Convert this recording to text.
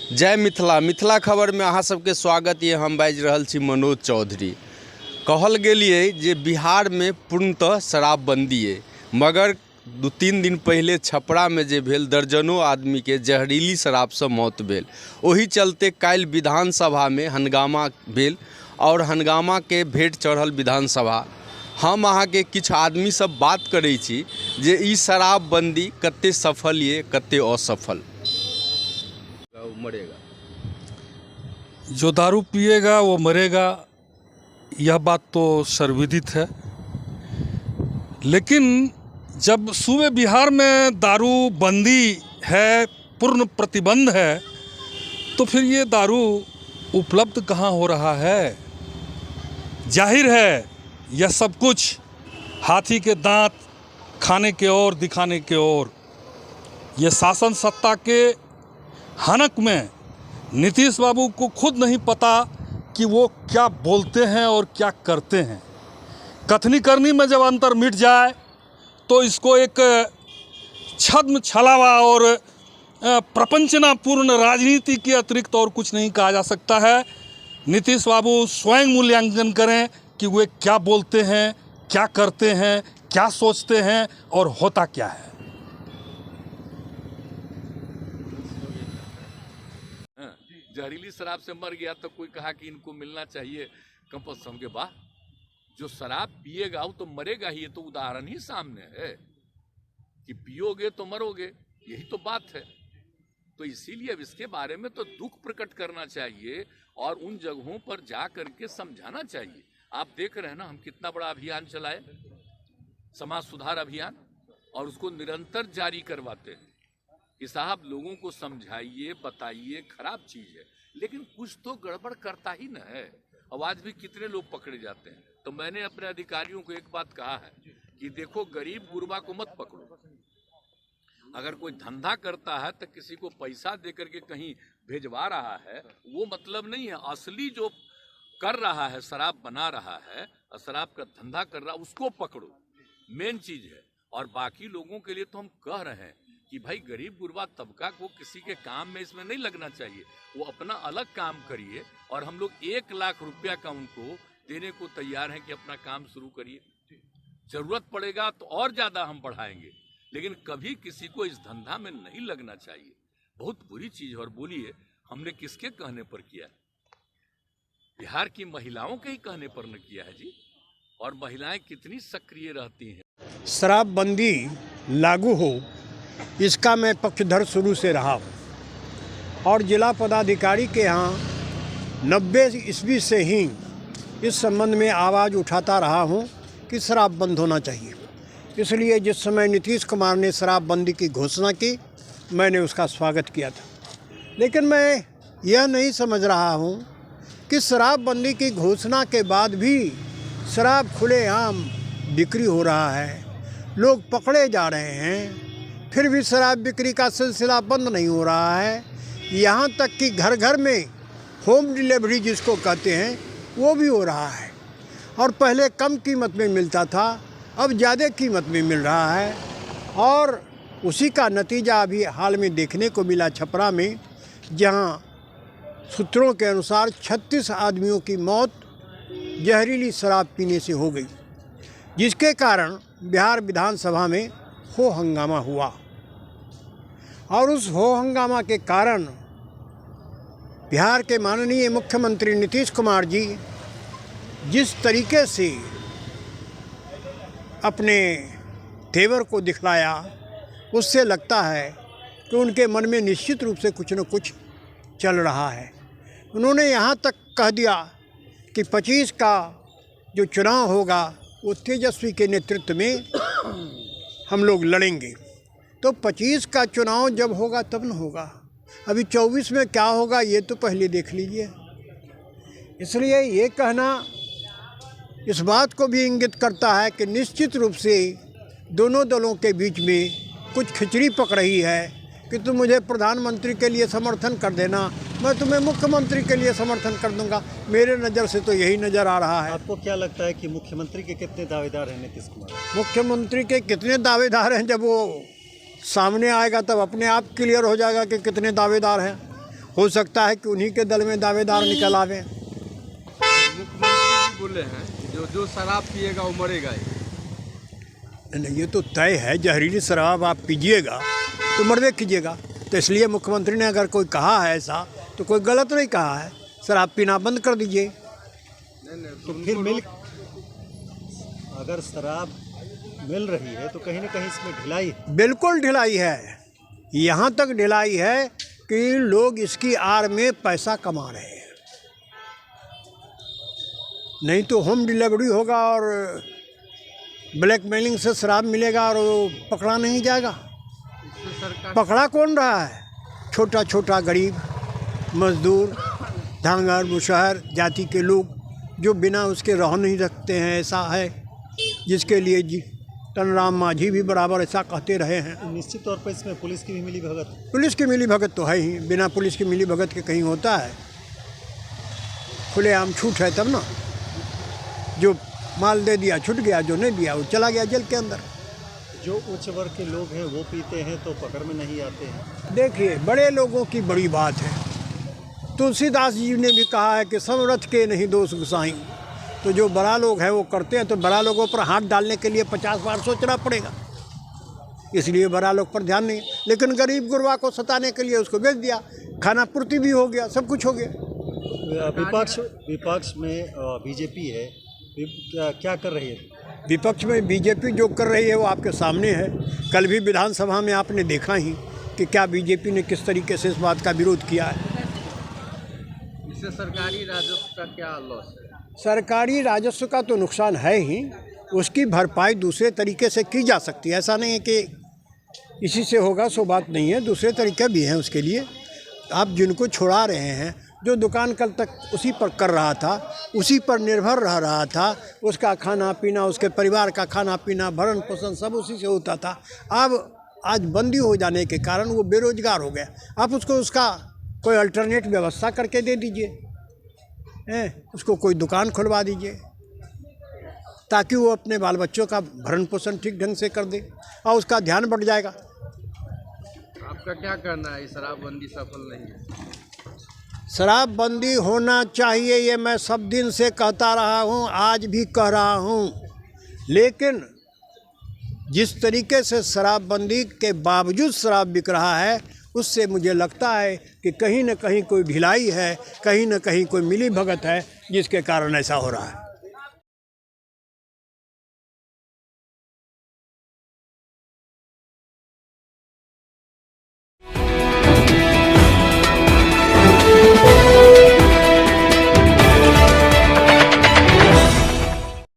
जय मिथिला। मिथिला खबर में अहाँ सबके स्वागत ये। हम बाजि रहल छी मनोज चौधरी। कहल गेलिए जे बिहार में पूर्णतः शराबबंदी है, मगर 2-3 दिन पहले छपरा में जे भेल दर्जनों आदमी के जहरीली शराब से मौत भेल। ओही चलते काल्हि विधानसभा में हंगामा भेल और हंगामा के भेंट चढ़ल विधानसभा। हम अहाँ के किछ आदमी सब बात करै छी जे ई शराबबंदी कते सफल ये कते असफल। मरेगा, जो दारू पिएगा वो मरेगा, यह बात तो सर्वविदित है। लेकिन जब सूबे बिहार में दारू बंदी है, पूर्ण प्रतिबंध है, तो फिर ये दारू उपलब्ध कहाँ हो रहा है? जाहिर है यह सब कुछ हाथी के दांत खाने के ओर दिखाने के ओर। ये शासन सत्ता के हनक में नीतीश बाबू को खुद नहीं पता कि वो क्या बोलते हैं और क्या करते हैं। कथनी करनी में जब अंतर मिट जाए तो इसको एक छद्म छलावा और प्रपंचनापूर्ण राजनीति के अतिरिक्त और कुछ नहीं कहा जा सकता है। नीतीश बाबू स्वयं मूल्यांकन करें कि वे क्या बोलते हैं, क्या करते हैं, क्या सोचते हैं और होता क्या है। जहरीली शराब से मर गया तो कोई कहा कि इनको मिलना चाहिए कंपल्सन के बाद। जो शराब पिएगा वो तो मरेगा ही। ये तो उदाहरण ही सामने है कि पियोगे तो मरोगे, यही तो बात है। तो इसीलिए अब इसके बारे में तो दुख प्रकट करना चाहिए और उन जगहों पर जा करके समझाना चाहिए। आप देख रहे हैं ना, हम कितना बड़ा अभियान चलाए, समाज सुधार अभियान, और उसको निरंतर जारी करवाते हैं कि साहब लोगों को समझाइए, बताइए, खराब चीज है लेकिन कुछ तो गड़बड़ करता ही न है। अब आज भी कितने लोग पकड़े जाते हैं। तो मैंने अपने अधिकारियों को एक बात कहा है कि देखो, गरीब गुरबा को मत पकड़ो। अगर कोई धंधा करता है तो किसी को पैसा देकर के कहीं भेजवा रहा है, वो मतलब नहीं है। असली जो कर रहा है, शराब बना रहा है और शराब का धंधा कर रहा है, उसको पकड़ो, मेन चीज है। और बाकी लोगों के लिए तो हम कह रहे हैं कि भाई गरीब गुरबा तबका को किसी के काम में इसमें नहीं लगना चाहिए। वो अपना अलग काम करिए और हम लोग 1 लाख रुपया का उनको देने को तैयार हैं कि अपना काम शुरू करिए। जरूरत पड़ेगा तो और ज्यादा हम बढ़ाएंगे, लेकिन कभी किसी को इस धंधा में नहीं लगना चाहिए। बहुत बुरी चीज। और बोलिए, हमने किसके कहने पर किया? बिहार की महिलाओं के ही कहने पर न किया है जी। और महिलाएं कितनी सक्रिय रहती हैं। शराबबंदी लागू हो, इसका मैं पक्षधर शुरू से रहा हूँ और जिला पदाधिकारी के यहाँ 90 ईस्वी से ही इस संबंध में आवाज़ उठाता रहा हूँ कि शराब बंद होना चाहिए। इसलिए जिस समय नीतीश कुमार ने शराबबंदी की घोषणा की, मैंने उसका स्वागत किया था। लेकिन मैं यह नहीं समझ रहा हूँ कि शराबबंदी की घोषणा के बाद भी शराब खुलेआम बिक्री हो रहा है, लोग पकड़े जा रहे हैं, फिर भी शराब बिक्री का सिलसिला बंद नहीं हो रहा है। यहाँ तक कि घर घर में होम डिलीवरी जिसको कहते हैं वो भी हो रहा है। और पहले कम कीमत में मिलता था, अब ज़्यादा कीमत में मिल रहा है। और उसी का नतीजा अभी हाल में देखने को मिला छपरा में, जहाँ सूत्रों के अनुसार 36 आदमियों की मौत जहरीली शराब पीने से हो गई, जिसके कारण बिहार विधानसभा में हो हंगामा हुआ। और उस हो हंगामा के कारण बिहार के माननीय मुख्यमंत्री नीतीश कुमार जी जिस तरीके से अपने तेवर को दिखलाया, उससे लगता है कि उनके मन में निश्चित रूप से कुछ न कुछ चल रहा है। उन्होंने यहाँ तक कह दिया कि 25 का जो चुनाव होगा वो तेजस्वी के नेतृत्व में हम लोग लड़ेंगे। तो 25 का चुनाव जब होगा तब न होगा, अभी 24 में क्या होगा ये तो पहले देख लीजिए। इसलिए ये कहना इस बात को भी इंगित करता है कि निश्चित रूप से दोनों दलों के बीच में कुछ खिचड़ी पक रही है कि तुम मुझे प्रधानमंत्री के लिए समर्थन कर देना, मैं तुम्हें मुख्यमंत्री के लिए समर्थन कर दूंगा। मेरे नज़र से तो यही नज़र आ रहा है। आपको क्या लगता है कि मुख्यमंत्री के कितने दावेदार हैं नीतीश कुमार? मुख्यमंत्री के कितने दावेदार हैं, जब वो सामने आएगा तब अपने आप क्लियर हो जाएगा कि कितने दावेदार हैं। हो सकता है कि उन्हीं के दल में दावेदार निकल आवे। मुख्यमंत्री जी बोले हैं जो जो शराब पिएगा वो मरेगा ही। नहीं, ये तो तय है, जहरीली शराब आप पीजिएगा तो मरवे कीजिएगा। तो इसलिए मुख्यमंत्री ने अगर कोई कहा है ऐसा तो कोई गलत नहीं कहा है, शराब पीना बंद कर दीजिए। तो फिर अगर शराब मिल रही है तो कहीं ना कहीं इसमें ढिलाई है। बिल्कुल ढिलाई है, यहाँ तक ढिलाई है कि लोग इसकी आड़ में पैसा कमा रहे हैं। नहीं तो होम डिलीवरी होगा और ब्लैकमेलिंग से शराब मिलेगा और वो पकड़ा नहीं जाएगा। पकड़ा कौन रहा है? छोटा छोटा गरीब मजदूर, धांगर मुशहर जाति के लोग जो बिना उसके रह नहीं सकते हैं। ऐसा है जिसके लिए तनराम मांझी भी बराबर ऐसा कहते रहे हैं। तो निश्चित तौर पर इसमें पुलिस की भी मिली भगत। पुलिस की मिली भगत तो है ही, बिना पुलिस की मिली भगत के कहीं होता है? खुलेआम छूट है तब ना। जो माल दे दिया छूट गया, जो नहीं दिया वो चला गया जेल के अंदर। जो उच्च वर्ग के लोग हैं वो पीते हैं तो पकड़ में नहीं आते हैं। देखिए, बड़े लोगों की बड़ी बात है। तुलसीदास जी ने भी कहा है कि समरथ के नहीं दोष गुसाई। तो जो बड़ा लोग हैं वो करते हैं तो बड़ा लोगों पर हाथ डालने के लिए 50 बार सोचना पड़ेगा, इसलिए बड़ा लोग पर ध्यान नहीं। लेकिन गरीब गुरबा को सताने के लिए उसको बेच दिया, खाना पूर्ति भी हो गया, सब कुछ हो गया। विपक्ष में बीजेपी है, क्या कर रही है? विपक्ष में बीजेपी जो कर रही है वो आपके सामने है। कल भी विधानसभा में आपने देखा ही कि क्या बीजेपी ने किस तरीके से इस बात का विरोध किया है। इससे सरकारी राजस्व का क्या लॉस है? सरकारी राजस्व का तो नुकसान है ही, उसकी भरपाई दूसरे तरीके से की जा सकती है। ऐसा नहीं है कि इसी से होगा, सो बात नहीं है, दूसरे तरीके भी हैं उसके लिए। आप जिनको छुड़ा रहे हैं, जो दुकान कल तक उसी पर कर रहा था, उसी पर निर्भर रह रहा था, उसका खाना पीना, उसके परिवार का खाना पीना, भरण पोषण सब उसी से होता था। अब आज बंदी हो जाने के कारण वो बेरोजगार हो गया। आप उसको उसका कोई अल्टरनेट व्यवस्था करके दे दीजिए, उसको कोई दुकान खुलवा दीजिए ताकि वो अपने बाल बच्चों का भरण पोषण ठीक ढंग से कर दे और उसका ध्यान बढ़ जाएगा। आपका क्या कहना है? शराबबंदी सफल नहीं है? शराबबंदी होना चाहिए, ये मैं सब दिन से कहता रहा हूँ, आज भी कह रहा हूँ। लेकिन जिस तरीके से शराबबंदी के बावजूद शराब बिक रहा है, उससे मुझे लगता है कि कहीं न कहीं कोई ढिलाई है, कहीं न कहीं कोई मिली भगत है जिसके कारण ऐसा हो रहा है।